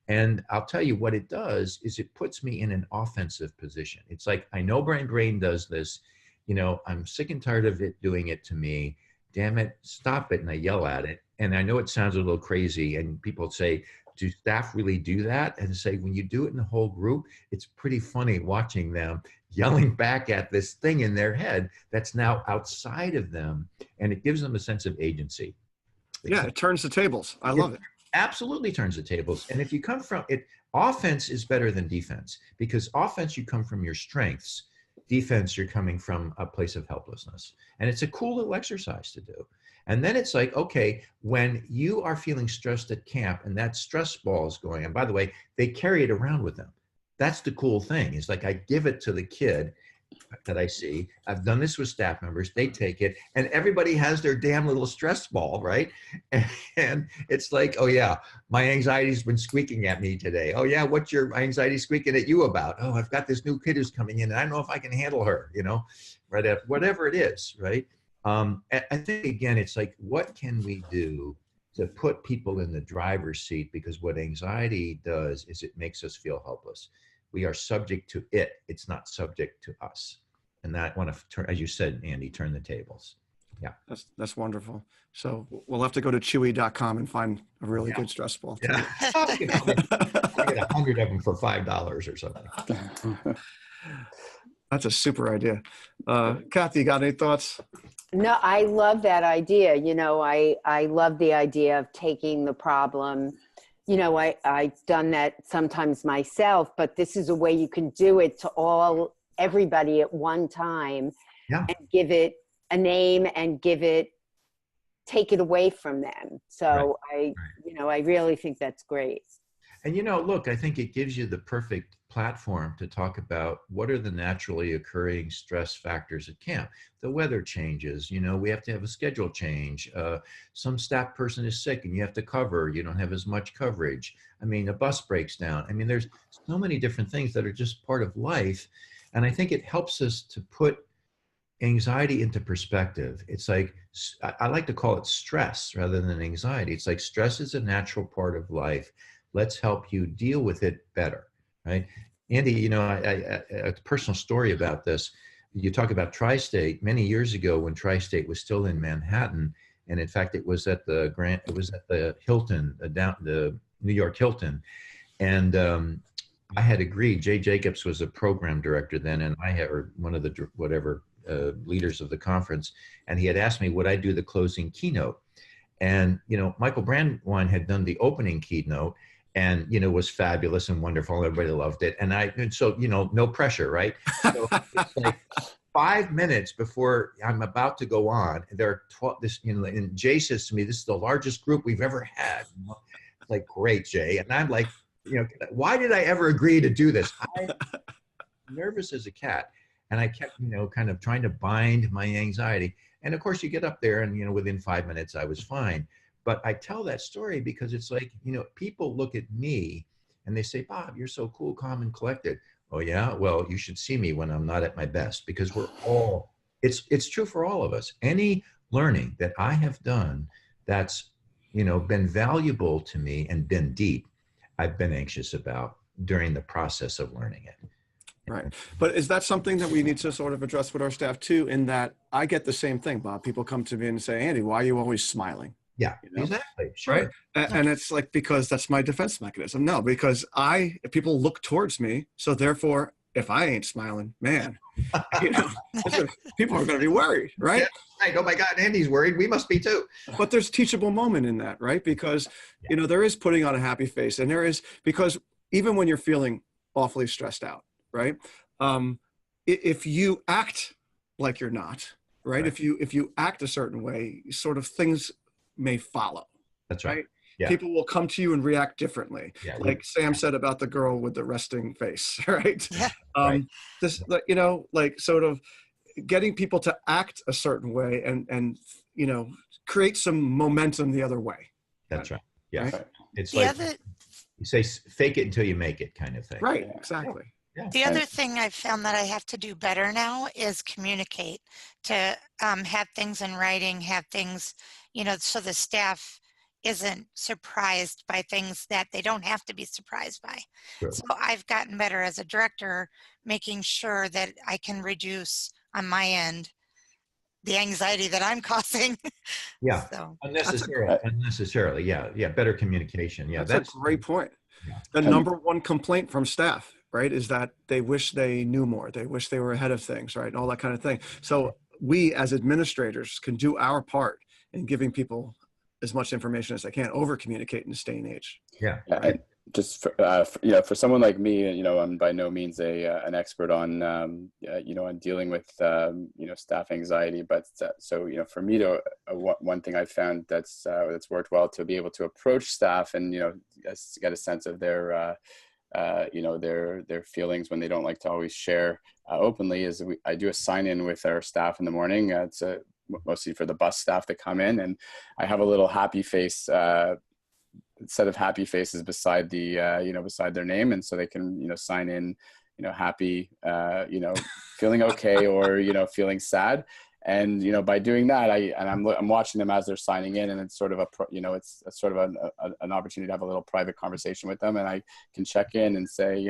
And I'll tell you what it does is it puts me in an offensive position. It's like, I know my brain does this. I'm sick and tired of it doing it to me. Damn it, stop it. And I yell at it. And I know it sounds a little crazy, and people say, do staff really do that? And say, when you do it in the whole group, it's pretty funny watching them yelling back at this thing in their head that's now outside of them, and it gives them a sense of agency. Yeah, it turns the tables. I love it. Absolutely turns the tables. And if you come from it, offense is better than defense, because offense, you come from your strengths. Defense, you're coming from a place of helplessness. And it's a cool little exercise to do. And then it's like, okay, when you are feeling stressed at camp and that stress ball is going, and by the way, they carry it around with them. That's the cool thing. It's like, I give it to the kid that I see. I've done this with staff members. They take it, and everybody has their damn little stress ball, right? And it's like, oh yeah, my anxiety's been squeaking at me today. Oh yeah, what's your anxiety squeaking at you about? Oh, I've got this new kid who's coming in, and I don't know if I can handle her, right? Whatever it is, right? I think, again, it's like, what can we do to put people in the driver's seat? Because what anxiety does is it makes us feel helpless. We are subject to it. It's not subject to us. And that, want to turn, as you said, Andy, turn the tables. Yeah. That's wonderful. So we'll have to go to chewy.com and find a really good stress ball. Yeah. I get 100 of them for $5 or something. That's a super idea. Cathi, got any thoughts? No, I love that idea. I love the idea of taking the problem. I've done that sometimes myself, but this is a way you can do it to everybody at one time, and give it a name and take it away from them. So I really think that's great. And, look, I think it gives you the perfect platform to talk about what are the naturally occurring stress factors at camp. The weather changes, we have to have a schedule change. Some staff person is sick and you have to cover, you don't have as much coverage. A bus breaks down. There's so many different things that are just part of life. And I think it helps us to put anxiety into perspective. It's like, I like to call it stress rather than anxiety. It's like, stress is a natural part of life. Let's help you deal with it better, right? Andy, a personal story about this. You talk about Tri-State. Many years ago, when Tri-State was still in Manhattan, And in fact, it was at the Hilton, the New York Hilton. And I had agreed, Jay Jacobs was a program director then, and I had, or one of the leaders of the conference, and he had asked me, would I do the closing keynote? And, Michael Brandwine had done the opening keynote and, was fabulous and wonderful. Everybody loved it. And so, no pressure, right? So it's like 5 minutes before I'm about to go on, there are 12, and Jay says to me, this is the largest group we've ever had. It's like, great, Jay. And I'm like, why did I ever agree to do this? I'm nervous as a cat. And I kept, kind of trying to bind my anxiety. And of course you get up there and, within 5 minutes I was fine. But I tell that story because it's like, people look at me and they say, Bob, you're so cool, calm, and collected. Oh yeah, well, you should see me when I'm not at my best, because we're all, it's true for all of us. Any learning that I have done that's, been valuable to me and been deep, I've been anxious about during the process of learning it. Right. But is that something that we need to sort of address with our staff too, in that I get the same thing, Bob? People come to me and say, Andy, why are you always smiling? Yeah, exactly. Sure. Right. And it's like, because that's my defense mechanism. No, because people look towards me. So therefore, if I ain't smiling, man, people are going to be worried, right? Yeah, right. Oh my God, Andy's worried. We must be too. But there's teachable moment in that, right? Because, there is putting on a happy face, and there is, because even when you're feeling awfully stressed out, right? If you act like you're not, right? If you act a certain way, sort of things may follow. That's right. Yeah. People will come to you and react differently. Yeah, like Sam said about the girl with the resting face, right? Yeah. Right. This, like sort of getting people to act a certain way and create some momentum the other way. That's right. Yeah. Right? It's The like other, you say, fake it until you make it kind of thing. Right. Exactly. Yeah. the other thing I've found that I have to do better now is communicate, to have things in writing, have things, so the staff isn't surprised by things that they don't have to be surprised by. Sure. So I've gotten better as a director, making sure that I can reduce on my end the anxiety that I'm causing. Yeah. So Unnecessarily. Yeah. Better communication. Yeah. That's a great point. Yeah. The number one complaint from staff, right, is that they wish they knew more. They wish they were ahead of things, right? And all that kind of thing. So we as administrators can do our part in giving people as much information as they can, over communicate in this day and age. Yeah. And just for someone like me, I'm by no means an expert on on dealing with staff anxiety, but so for me to one thing I found that's worked well, to be able to approach staff and get a sense of their their feelings when they don't like to always share openly, is I do a sign in with our staff in the morning. It's mostly for the bus staff that come in, and I have a little happy face set of happy faces beside the beside their name, and so they can sign in happy, feeling okay, or feeling sad. And by doing that, I'm watching them as they're signing in, and it's sort of an opportunity to have a little private conversation with them, and I can check in and say,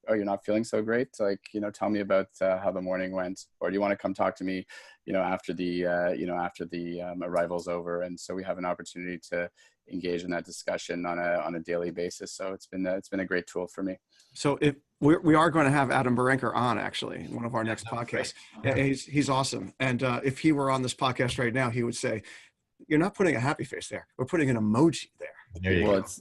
oh, you're not feeling so great, like tell me about how the morning went, or do you want to come talk to me after the arrival's over. And so we have an opportunity to engage in that discussion on a daily basis. So it's been a great tool for me. So if we are going to have Adam Berenker on, actually, in one of our next podcasts. Yeah, he's awesome. And if he were on this podcast right now, he would say, you're not putting a happy face there. We're putting an emoji there. Well, it's,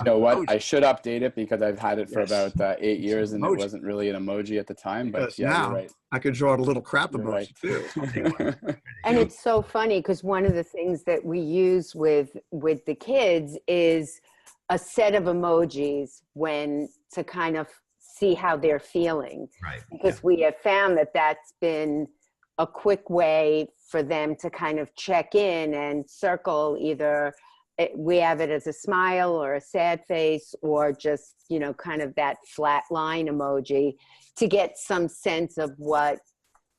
what? I should update it, because I've had it for about 8 years, and it wasn't really an emoji at the time. But Because yeah, now you're right. I could draw it a little crap You're emoji right. too. And it's so funny, because one of the things that we use with the kids is a set of emojis to kind of see how they're feeling. Right. Because we have found that that's been a quick way for them to kind of check in and circle, either we have it as a smile or a sad face, or just, kind of that flat line emoji, to get some sense of what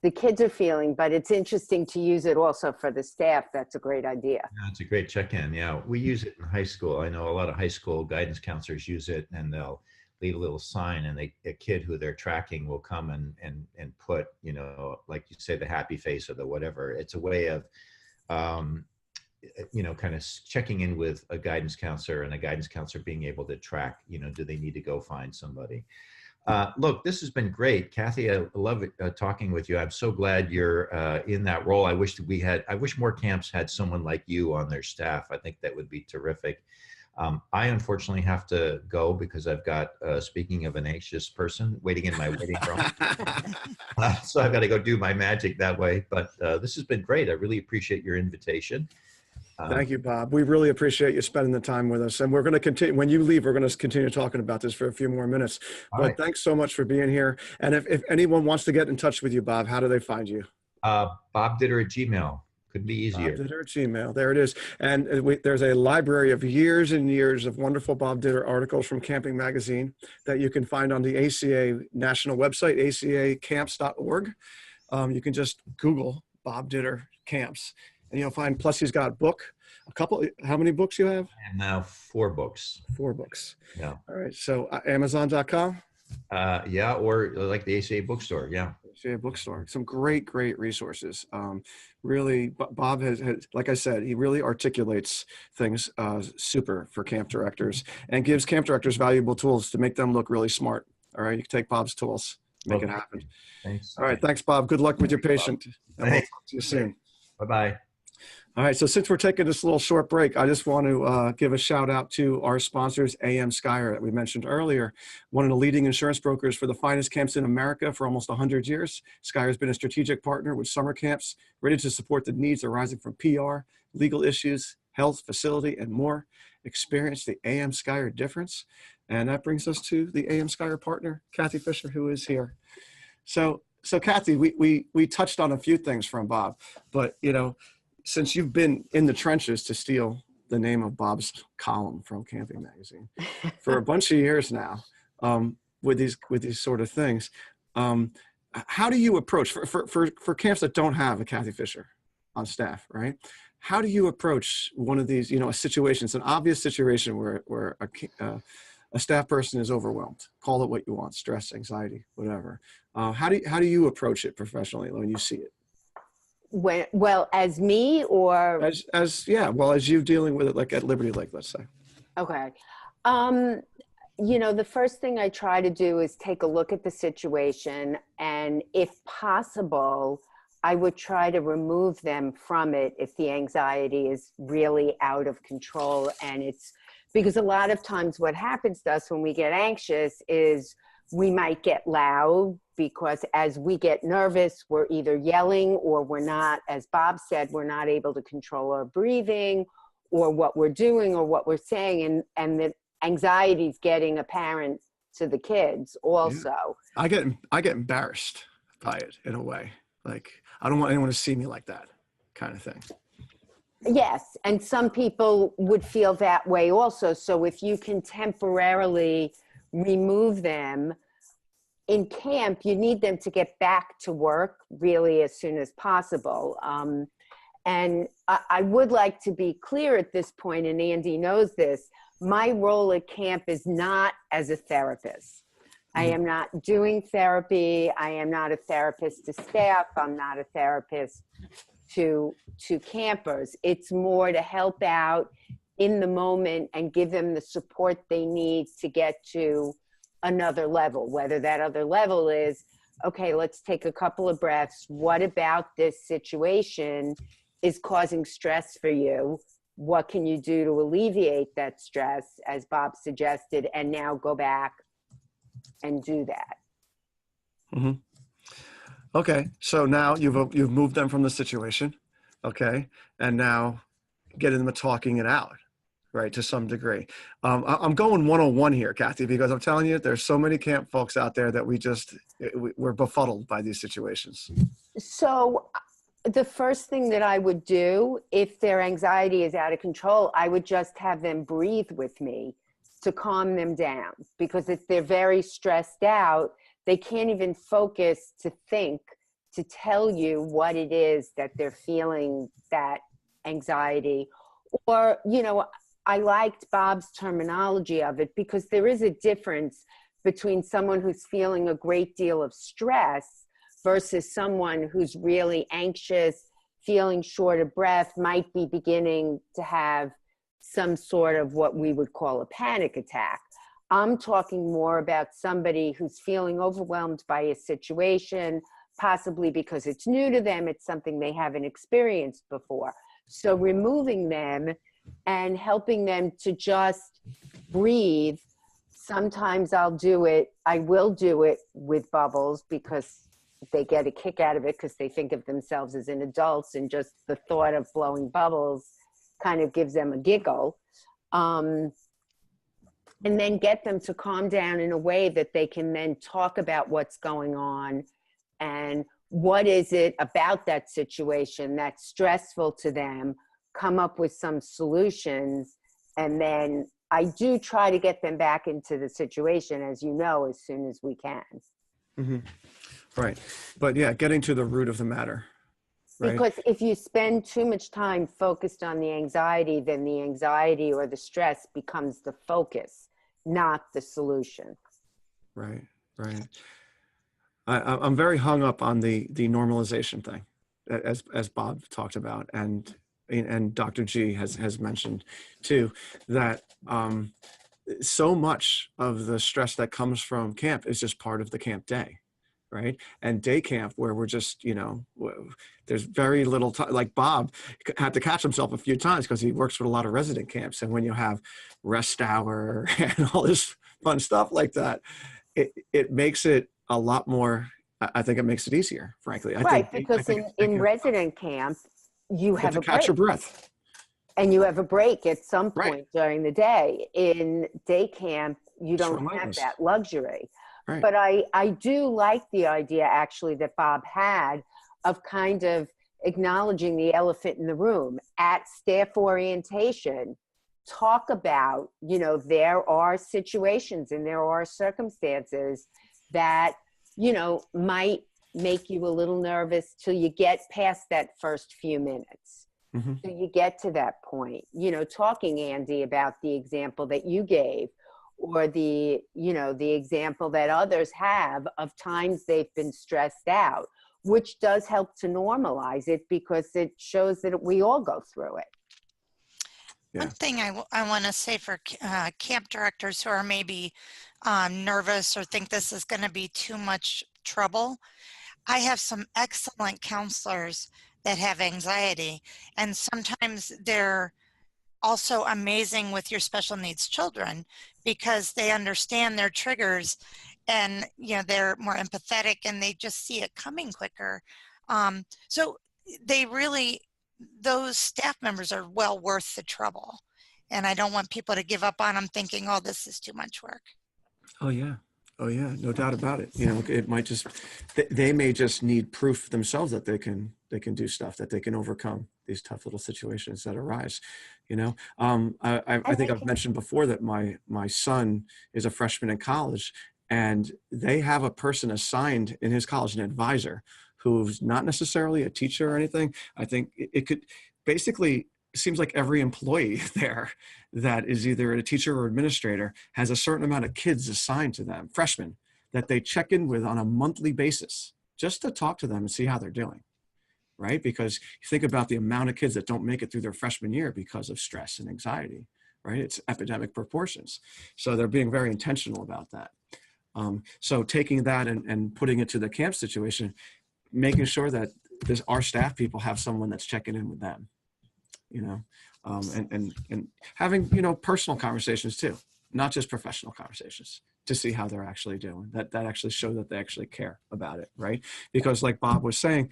the kids are feeling. But it's interesting to use it also for the staff. That's a great idea. That's a great check-in. Yeah, we use it in high school. I know a lot of high school guidance counselors use it, and they'll leave a little sign, and a kid who they're tracking will come and put, like you say, the happy face or the whatever. It's a way of kind of checking in with a guidance counselor, and a guidance counselor being able to track, do they need to go find somebody? Look, this has been great. Cathi, I love it, talking with you. I'm so glad you're in that role. I wish more camps had someone like you on their staff. I think that would be terrific. I unfortunately have to go because I've got, speaking of an anxious person, waiting in my waiting room. So I've got to go do my magic that way. But this has been great. I really appreciate your invitation. Thank you, Bob. We really appreciate you spending the time with us. And we're going to continue, when you leave, we're going to continue talking about this for a few more minutes. But right. Thanks so much for being here. And if anyone wants to get in touch with you, Bob, how do they find you? BobDitter@gmail. Couldn't be easier. Bob Ditter at Gmail. There it is. And there's a library of years and years of wonderful Bob Ditter articles from Camping Magazine that you can find on the ACA national website, acacamps.org. You can just Google Bob Ditter Camps, and you'll find, plus he's got a book, how many books you have? And now 4 books. 4 books. Yeah. All right. So Amazon.com? Yeah, or like the ACA bookstore. Yeah. ACA bookstore. Some great resources. Really, Bob has, like I said, he really articulates things super for camp directors and gives camp directors valuable tools to make them look really smart. All right. You can take Bob's tools, make it happen. Thanks. All right. Thanks, Bob. Good luck with your patient. And we'll talk to you soon. Bye-bye. All right, so since we're taking this little short break, I just want to give a shout out to our sponsors, AM Skyer, that we mentioned earlier, one of the leading insurance brokers for the finest camps in America for almost 100 years. Skyer has been a strategic partner with summer camps, ready to support the needs arising from PR, legal issues, health, facility, and more. Experience the AM Skyer difference. And that brings us to the AM Skyer partner, Cathi Fischer, who is here. So Cathi, we touched on a few things from Bob, but since you've been in the trenches, to steal the name of Bob's column from Camping Magazine, for a bunch of years now, with these sort of things, how do you approach for camps that don't have a Cathi Fischer on staff, right? How do you approach one of these, a situation? It's an obvious situation where a staff person is overwhelmed. Call it what you want: stress, anxiety, whatever. How do you approach it professionally when you see it? Well, as me, or as you dealing with it, like at Liberty Lake, let's say. Okay. The first thing I try to do is take a look at the situation, and if possible, I would try to remove them from it if the anxiety is really out of control. And it's because a lot of times what happens to us when we get anxious is we might get loud, because as we get nervous, we're either yelling or we're not, as Bob said, we're not able to control our breathing or what we're doing or what we're saying. And the anxiety is getting apparent to the kids also. Yeah. I get embarrassed by it in a way. Like, I don't want anyone to see me like that kind of thing. Yes. And some people would feel that way also. So if you can temporarily remove them in camp, you need them to get back to work really as soon as possible. And I would like to be clear at this point, and Andy knows this, my role at camp is not as a therapist. I am not doing therapy. I am not a therapist to staff. I'm not a therapist to campers. It's more to help out in the moment and give them the support they need to get to another level, whether that other level is, okay, let's take a couple of breaths. What about this situation is causing stress for you? What can you do to alleviate that stress, as Bob suggested, and now go back and do that. Mm-hmm. Okay, so now you've moved them from the situation, okay, and now getting them talking it out, right, to some degree. I'm going 101 here, Cathi, because I'm telling you, there's so many camp folks out there that we're befuddled by these situations. So the first thing that I would do, if their anxiety is out of control, I would just have them breathe with me to calm them down. Because if they're very stressed out, they can't even focus to think, to tell you what it is that they're feeling, that anxiety. Or, you know, I liked Bob's terminology of it, because there is a difference between someone who's feeling a great deal of stress versus someone who's really anxious, feeling short of breath, might be beginning to have some sort of what we would call a panic attack. I'm talking more about somebody who's feeling overwhelmed by a situation, possibly because it's new to them, it's something they haven't experienced before. So removing them and helping them to just breathe. Sometimes I will do it with bubbles because they get a kick out of it because they think of themselves as an adults, and just the thought of blowing bubbles kind of gives them a giggle. And then get them to calm down in a way that they can then talk about what's going on and what is it about that situation that's stressful to them, come up with some solutions. And then I do try to get them back into the situation, as you know, as soon as we can. Mm-hmm. Right. But yeah, getting to the root of the matter. Right? Because if you spend too much time focused on the anxiety, then the anxiety or the stress becomes the focus, not the solution. Right, right. I'm very hung up on the normalization thing, as Bob talked about, and Dr. G has mentioned too, that so much of the stress that comes from camp is just part of the camp day. Right. And day camp, where we're just, there's very little time. Like Bob had to catch himself a few times because he works with a lot of resident camps. And when you have rest hour and all this fun stuff like that, it makes it a lot more, I think it makes it easier, frankly. Because in resident camp, you have a catch your breath. And you have a break at some point during the day. In day camp, you don't have that luxury. Right. But I do like the idea, actually, that Bob had of kind of acknowledging the elephant in the room at staff orientation. Talk about, there are situations and there are circumstances that, might make you a little nervous till you get past that first few minutes. Mm-hmm. So you get to that point, talking, Andy, about the example that you gave, or the example that others have of times they've been stressed out, which does help to normalize it because it shows that we all go through it. Yeah. One thing I want to say for camp directors who are maybe nervous or think this is going to be too much trouble, I have some excellent counselors that have anxiety, and sometimes they're also amazing with your special needs children because they understand their triggers, and they're more empathetic and they just see it coming quicker. So those staff members are well worth the trouble, and I don't want people to give up on them thinking, oh, this is too much work. Oh yeah, no doubt about it. It might just, they may just need proof themselves that they can do stuff, that they can overcome these tough little situations that arise. I think I've mentioned before that my son is a freshman in college, and they have a person assigned in his college, an advisor, who's not necessarily a teacher or anything. I think it could basically, it seems like every employee there that is either a teacher or administrator has a certain amount of kids assigned to them, freshmen, that they check in with on a monthly basis just to talk to them and see how they're doing. Right? Because you think about the amount of kids that don't make it through their freshman year because of stress and anxiety, right? It's epidemic proportions. So they're being very intentional about that. So taking that and putting it to the camp situation, making sure that our staff people have someone that's checking in with them, and having, personal conversations too, not just professional conversations, to see how they're actually doing, that actually show that they actually care about it, right? Because like Bob was saying,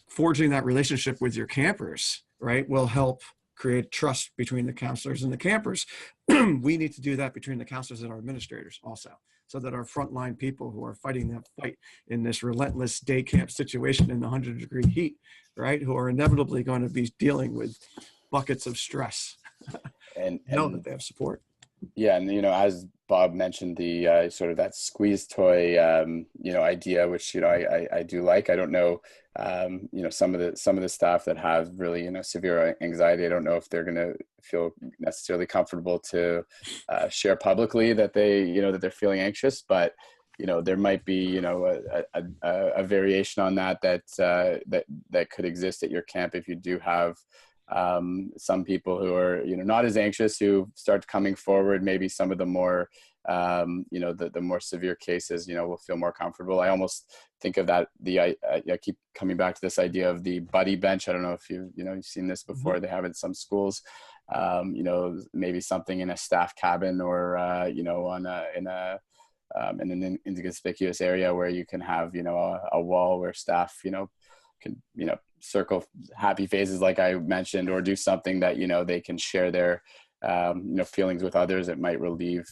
forging that relationship with your campers, right, will help create trust between the counselors and the campers. We need to do that between the counselors and our administrators also, so that our frontline people who are fighting that fight in this relentless day camp situation in the 100-degree heat, right, who are inevitably going to be dealing with buckets of stress, and know that they have support. Yeah, and as Bob mentioned, the sort of that squeeze toy, idea, which I do like. I don't know, some of the staff that have really severe anxiety. I don't know if they're going to feel necessarily comfortable to share publicly that that they're feeling anxious. But there might be, a variation on that could exist at your camp if you do have some people who are, not as anxious, who start coming forward. Maybe some of the more, the more severe cases, will feel more comfortable. I almost think of that, I keep coming back to this idea of the buddy bench. I don't know if you've seen this before. They have it in some schools, maybe something in a staff cabin, or, in an inconspicuous area where you can have, a wall where staff, can, circle happy faces like I mentioned, or do something that, they can share their, feelings with others. It might relieve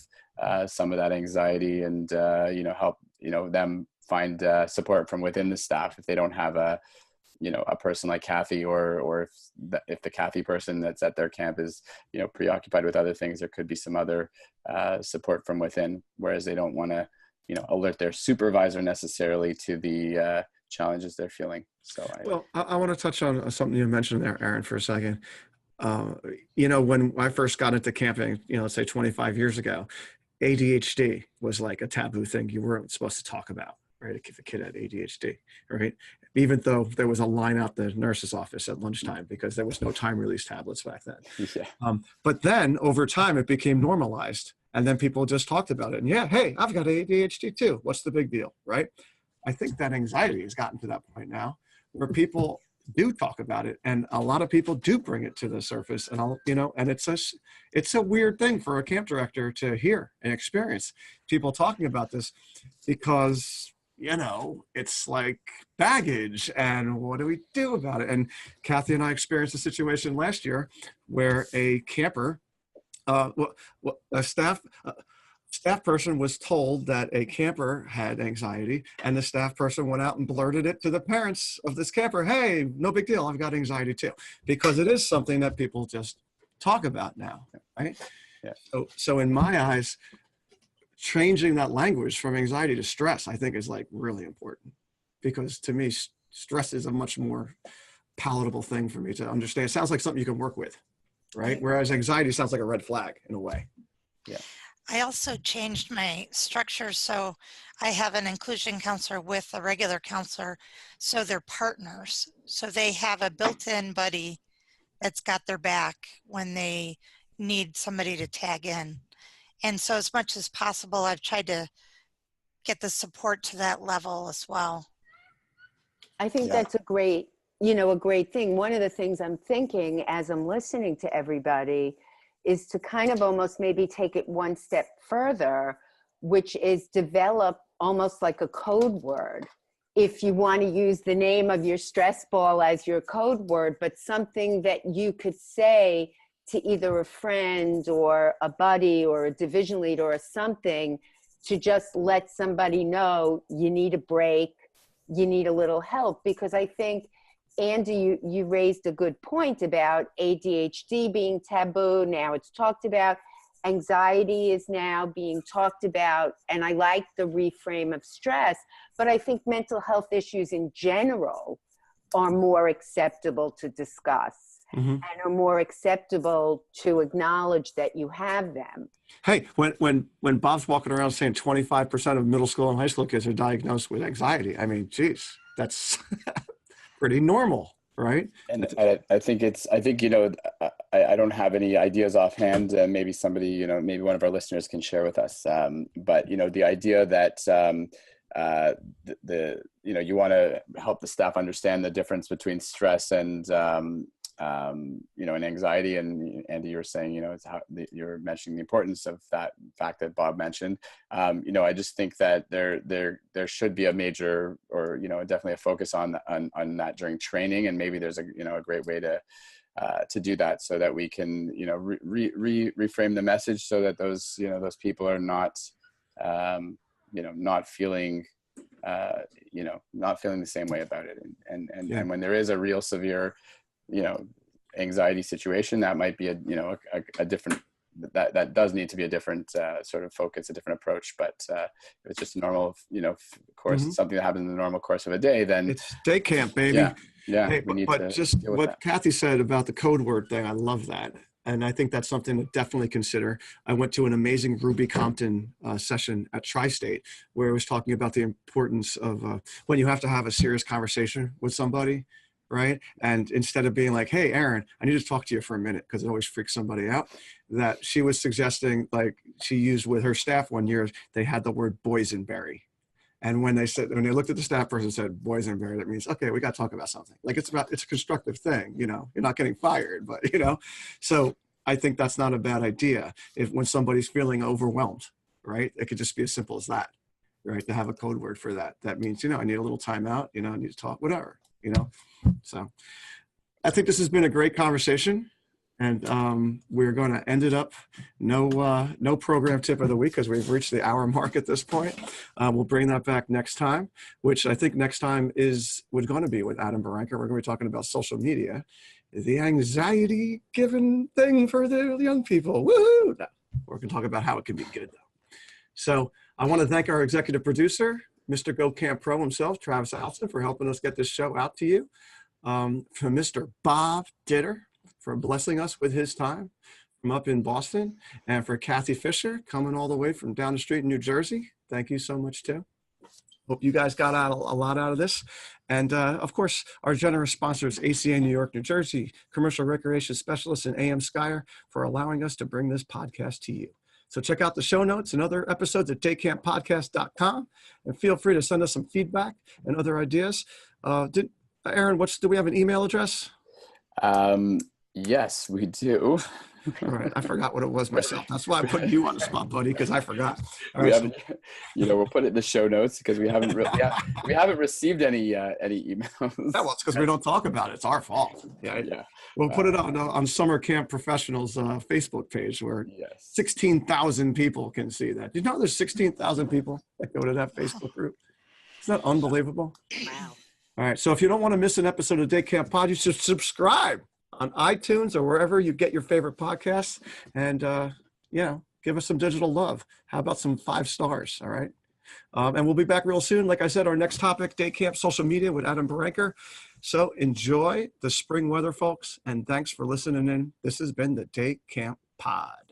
some of that anxiety, and, help, them find support from within the staff if they don't have a person like Cathi, or if the Cathi person that's at their camp is, preoccupied with other things, there could be some other support from within, whereas they don't want to, alert their supervisor necessarily to the challenges they're feeling. So I want to touch on something you mentioned there, Ehren, for a second. When I first got into camping, let's say 25 years ago, ADHD was like a taboo thing you weren't supposed to talk about, right? If a kid had ADHD, right? Even though there was a line out the nurse's office at lunchtime because there was no time release tablets back then. Yeah. But then over time it became normalized, and then people just talked about it. And yeah, hey, I've got ADHD too. What's the big deal, right? I think that anxiety has gotten to that point now where people do talk about it, and a lot of people do bring it to the surface, and and it's a weird thing for a camp director to hear and experience people talking about this, because it's like baggage, and what do we do about it? And Cathi and I experienced a situation last year where a camper, a staff person was told that a camper had anxiety, and the staff person went out and blurted it to the parents of this camper. Hey, no big deal, I've got anxiety too, because it is something that people just talk about now, right? Yeah. So in my eyes, changing that language from anxiety to stress, I think, is like really important, because to me, stress is a much more palatable thing for me to understand. It sounds like something you can work with, right? Whereas anxiety sounds like a red flag in a way. Yeah. I also changed my structure, so I have an inclusion counselor with a regular counselor, so they're partners. So they have a built-in buddy that's got their back when they need somebody to tag in. And so as much as possible, I've tried to get the support to that level as well. I think that's a great thing. One of the things I'm thinking as I'm listening to everybody is to kind of almost maybe take it one step further, which is develop almost like a code word. If you want to use the name of your stress ball as your code word, but something that you could say to either a friend or a buddy or a division lead or something, to just let somebody know you need a break, you need a little help. Because I think, Andy, you raised a good point about ADHD being taboo. Now it's talked about. Anxiety is now being talked about. And I like the reframe of stress. But I think mental health issues in general are more acceptable to discuss, and are more acceptable to acknowledge that you have them. Hey, when Bob's walking around saying 25% of middle school and high school kids are diagnosed with anxiety, I mean, geez, that's pretty normal, right? And I think I don't have any ideas offhand. Maybe somebody, maybe one of our listeners can share with us. But the idea that you want to help the staff understand the difference between stress and and anxiety. And Andy, you were saying, it's how you're mentioning the importance of that fact that Bob mentioned. I just think that there should be a major, or definitely a focus on that during training, and maybe there's a great way to do that, so that we can reframe the message, so that those people are not not feeling the same way about it, and when there is a real severe anxiety situation, that might be a different, that does need to be a different sort of focus, a different approach. But if it's just a normal course, something that happens in the normal course of a day, then it's day camp, baby. Yeah. Hey, we need but to just deal with what that. Cathi said about the code word thing, I love that. And I think that's something to definitely consider. I went to an amazing Ruby Compton session at Tri-State where it was talking about the importance of when you have to have a serious conversation with somebody, right? And instead of being like, hey, Ehren, I need to talk to you for a minute, because it always freaks somebody out, that she was suggesting, like she used with her staff one year, they had the word boysenberry. And when they looked at the staff person and said boysenberry, that means, okay, we got to talk about something. Like it's a constructive thing, you know, you're not getting fired, but you know, so I think that's not a bad idea. When somebody's feeling overwhelmed, right? It could just be as simple as that, right? To have a code word for that. That means, you know, I need a little time out, you know, I need to talk, whatever, you know? So I think this has been a great conversation. And we're going to end it up. No program tip of the week because we've reached the hour mark at this point. We'll bring that back next time, which I think next time we're going to be with Adam Baranka. We're going to be talking about social media, the anxiety-given thing for the young people. Woohoo! No, we're going to talk about how it can be good, though. So I want to thank our executive producer, Mr. Go Camp Pro himself, Travis Alston, for helping us get this show out to you. From Mr. Bob Ditter, for blessing us with his time from up in Boston, and for Cathi Fischer coming all the way from down the street in New Jersey. Thank you so much too. Hope you guys got a lot out of this. And of course, our generous sponsors, ACA New York, New Jersey, Commercial Recreation Specialists, and AM Skyer for allowing us to bring this podcast to you. So check out the show notes and other episodes at daycamppodcast.com, and feel free to send us some feedback and other ideas. Ehren, do we have an email address? Yes, we do. All right, I forgot what it was myself. That's why I put you on the spot, buddy, because I forgot. All We right, haven't, we'll put it in the show notes because we haven't received any emails. yeah, well, it's because we don't talk about it. It's our fault. Yeah. Yeah. We'll put it on Summer Camp Professionals Facebook page where Yes. 16,000 people can see that. You know, there's 16,000 people that go to that Facebook group. Isn't that unbelievable? Wow. All right, so if you don't want to miss an episode of Day Camp Pod, you should subscribe on iTunes or wherever you get your favorite podcasts, and give us some digital love. How about some 5 stars? All right, and we'll be back real soon. Like I said, our next topic, Day Camp Social Media with Adam Baranka. So enjoy the spring weather, folks, and thanks for listening in. This has been the Day Camp Pod.